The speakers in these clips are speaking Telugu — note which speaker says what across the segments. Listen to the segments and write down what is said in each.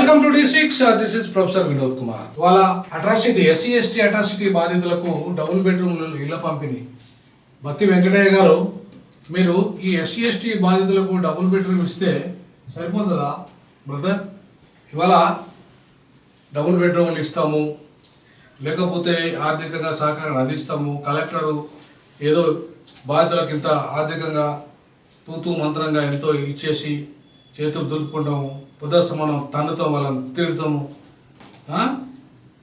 Speaker 1: Welcome to D6. This is professor Vinod Kumar. వాళ్ళ అట్రాసిటీ SC/ST అట్రాసిటీ బాధితులకు డబుల్ బెడ్రూమ్లు ఇళ్ల పంపిణీ. బక్కి వెంకటయ్య గారు, మీరు ఈ SC/ST బాధితులకు డబుల్ బెడ్రూమ్ ఇస్తే సరిపోతుందా బ్రదర్? ఇవాళ డబుల్ బెడ్రూమ్లు ఇస్తాము, లేకపోతే ఆర్థికంగా సహకారం అందిస్తాము, కలెక్టరు ఏదో బాధితులకు ఇంత ఆర్థికంగా తూతూ మంత్రంగా ఎంతో ఇచ్చేసి చేతులు దులుపుకుంటాము, మనం తన్నుతాం, వాళ్ళని తిడతాము,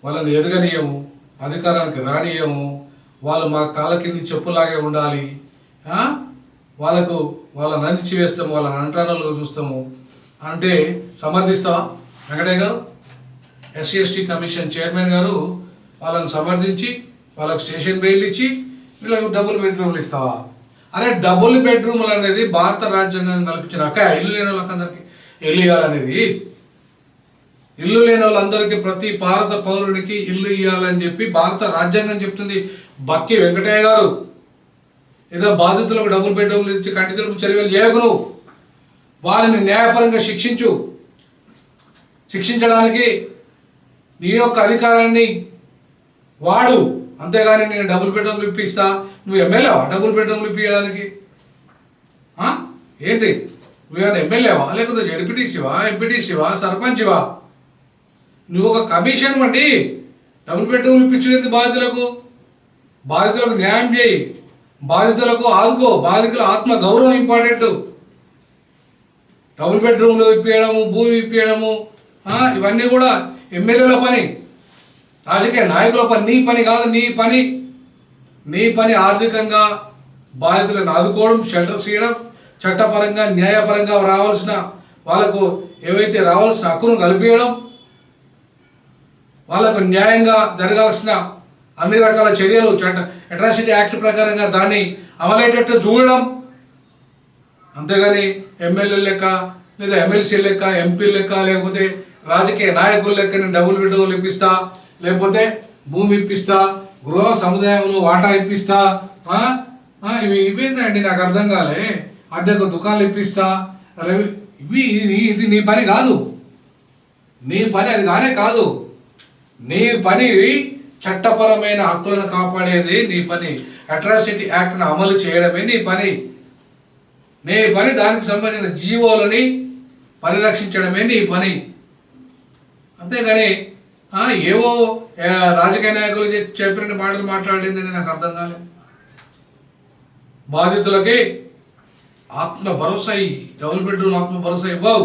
Speaker 1: వాళ్ళని ఎదగనీయము, అధికారానికి రానియము, వాళ్ళు మా కాళ్ళ కింది చెప్పులాగే ఉండాలి, వాళ్ళని నందించి వేస్తాము, వాళ్ళని అంటరాలుగా చూస్తాము అంటే సమర్థిస్తావా వెంకటయ్య గారు? SC/ST కమిషన్ చైర్మన్ గారు వాళ్ళని సమర్థించి వాళ్ళకు స్టేషన్ బెయిల్ ఇచ్చి వీళ్ళకు డబుల్ బెడ్రూమ్లు ఇస్తావా? అరే, డబుల్ బెడ్రూమ్లు అనేది భారత రాజ్యాంగం కల్పించిన ఇల్లు లేని వాళ్ళకందరికీ ఇల్లు ఇవ్వాలనేది. ఇల్లు లేని వాళ్ళందరికీ, ప్రతి భారత పౌరుడికి ఇల్లు ఇవ్వాలని చెప్పి భారత రాజ్యాంగం చెప్తుంది. బక్కి వెంకటయ్య గారు, ఏదో బాధితులకు డబుల్ బెడ్రూమ్లు ఇచ్చి కంటి తెలుపు చర్యలు చేయకు, నువ్వు వారిని న్యాయపరంగా శిక్షించడానికి నీ యొక్క అధికారాన్ని వాడు, అంతేగాని నేను డబుల్ బెడ్రూమ్లు ఇప్పిస్తా, నువ్వు ఎమ్మెల్యేవా డబుల్ బెడ్రూమ్లు ఇప్పించడానికి? ఏంటి, నువ్వేమైనా ఎమ్మెల్యేవా, లేకపోతే జడ్పీటీసీవా, ఎంపీటీసీవా, సర్పంచ్వా? నువ్వు ఒక కమిషన్ వండి డబుల్ బెడ్రూమ్ ఇప్పించలేదు బాధితులకు న్యాయం చేయి, బాధితులకు ఆదుకో, బాధితుల ఆత్మ గౌరవం ఇంపార్టెంట్. డబుల్ బెడ్రూమ్లు ఇప్పించడము, భూమి ఇప్పించడము, ఇవన్నీ కూడా ఎమ్మెల్యేల పని, రాజకీయ నాయకుల పని. నీ పని కాదు, నీ పని ఆర్థికంగా బాధితులను ఆదుకోవడం, షెల్టర్స్ ఇవ్వడం, చట్టపరంగా న్యాయపరంగా రావాల్సిన వాళ్ళకు ఏవైతే రావాల్సిన హక్కును కల్పించడం, వాళ్ళకు న్యాయంగా జరగాల్సిన అన్ని రకాల చర్యలు అట్రాసిటీ యాక్ట్ ప్రకారంగా దాన్ని అమలయ్యేటట్టు చూడడం. అంతేగాని ఎమ్మెల్యే లెక్క, లేదా ఎమ్మెల్సీ లెక్క, ఎంపీ లెక్క, లేకపోతే రాజకీయ నాయకుల లెక్క నేను డబుల్ బెడ్రూమ్లు ఇప్పిస్తా, లేకపోతే భూమి ఇప్పిస్తా, గృహ సముదాయంలో వాటా ఇప్పిస్తా, ఇవేందండి నాకు అర్థం కాలే. అద్దెకు దుకాణాలు ఇప్పిస్తా, ఇది నీ పని కాదు. నీ పని అది కానే కాదు. నీ పని చట్టపరమైన హక్కులను కాపాడేది నీ పని. అట్రాసిటీ యాక్ట్ను అమలు చేయడమే నీ పని. దానికి సంబంధించిన జీవోలని పరిరక్షించడమే నీ పని. అంతేగాని ఏవో రాజకీయ నాయకులు చెప్పిన మాటలు మాట్లాడిందని నాకు అర్థం కాలేదు. బాధితులకి ఆత్మ భరోసా, డబుల్ బెడ్రూమ్ ఆత్మ భరోసా ఇవ్వవు.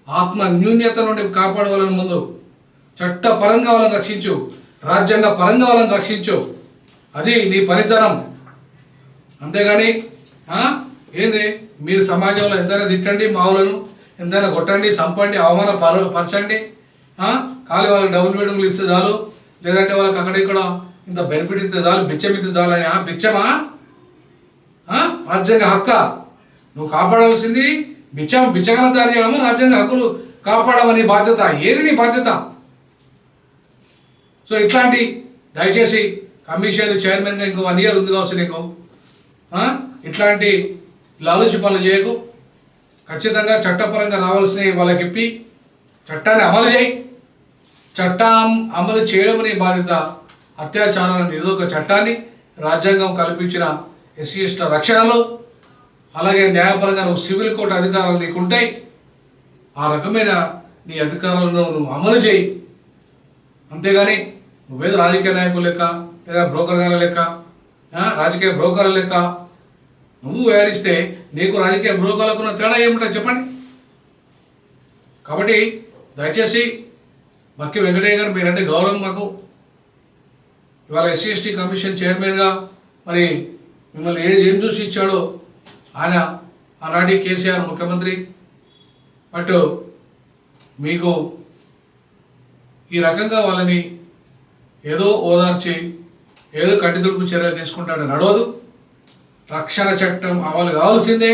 Speaker 1: ఆత్మ న్యూన్యత నుండి కాపాడవాలని ముందు చట్టపరంగా వాళ్ళని రక్షించు, రాజ్యాంగ పరంగా వాళ్ళని రక్షించు. అది నీ పనితనం. అంతేగాని ఏంది, మీరు సమాజంలో ఎంతైనా తిట్టండి, మావులను ఎంతైనా కొట్టండి, చంపండి, అవమానపరచండి, ఖాళీ వాళ్ళకి డబుల్ బెడ్రూమ్లు ఇస్తే చాలు, లేదంటే వాళ్ళకి అక్కడిక్కడ ఇంత బెనిఫిట్ ఇస్తే చాలు, బిచ్చం ఇస్తే చాలు అని. బిచ్చమా? రాజ్యాంగ హక్క నువ్వు కాపాడాల్సింది బిచ్చగల తయారు చేయడము, రాజ్యాంగ హక్కులు కాపాడడం నీ బాధ్యత. ఏది నీ బాధ్యత? సో ఇట్లాంటి దయచేసి కమిషన్ చైర్మన్గా ఇంకో 1 year ఉంది కావచ్చు నీకు. ఇట్లాంటి లాలూచి పనులు చేయకు. ఖచ్చితంగా చట్టపరంగా రావాల్సినవి వాళ్ళకి ఇప్పి చట్టాన్ని అమలు చేయి. చట్టం అమలు చేయడం నీ బాధ్యత. అత్యాచారాల నిరోధక చట్టాన్ని, రాజ్యాంగం కల్పించిన SC/ST రక్షణలు, అలాగే న్యాయపరంగా నువ్వు సివిల్ కోర్టు అధికారాలు నీకుంటాయి. ఆ రకమైన నీ అధికారాలను నువ్వు అమలు చేయి. అంతేగాని నువ్వేదో రాజకీయ నాయకుల లెక్క, లేదా బ్రోకర్ గారి లెక్క, రాజకీయ బ్రోకర్ల లెక్క నువ్వు వ్యవహరిస్తే నీకు రాజకీయ బ్రోకర్లకు ఉన్న తేడా ఏముంటుంది చెప్పండి? కాబట్టి దయచేసి బక్కి వెంకటయ్య గారు, మీరంటే గౌరవం మాకు. ఇవాళ SC/ST కమిషన్ చైర్మన్గా మరి మిమ్మల్ని ఏం చూసి ఇచ్చాడో ఆయన, ఆనాటి కేసీఆర్ ముఖ్యమంత్రి. బట్ మీకు ఈ రకంగా వాళ్ళని ఏదో ఓదార్చి ఏదో కట్టితుడుపు చర్యలు తీసుకుంటాడని నడవదు. రక్షణ చట్టం అమలు కావాల్సిందే,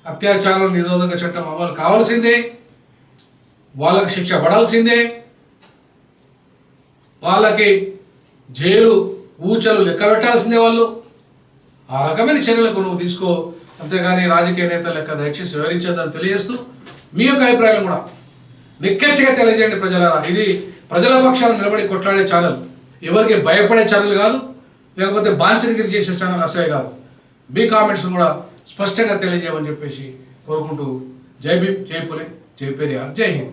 Speaker 1: అత్యాచారాల నిరోధక చట్టం అమలు కావాల్సిందే, వాళ్ళకి శిక్ష పడాల్సిందే, వాళ్ళకి జైలు ఊచలు లెక్క పెట్టాల్సిందే వాళ్ళు. ఆ రకమైన చర్యలకు నువ్వు తీసుకో. అంతేగాని రాజకీయ నేతల లెక్క దయచేసి వివరించేదని తెలియజేస్తూ మీ యొక్క అభిప్రాయాలు కూడా నిక్కచ్చిగా తెలియజేయండి ప్రజలారా. ఇది ప్రజల పక్షాన నిలబడి కొట్లాడే ఛానల్, ఎవరికి భయపడే ఛానల్ కాదు, లేకపోతే బాంఛనగిరి చేసే ఛానల్ అసలే కాదు. మీ కామెంట్స్ కూడా స్పష్టంగా తెలియజేయమని చెప్పేసి కోరుకుంటూ జై భీమ్, జై పులే, జై పెరియార్, జై హింద్.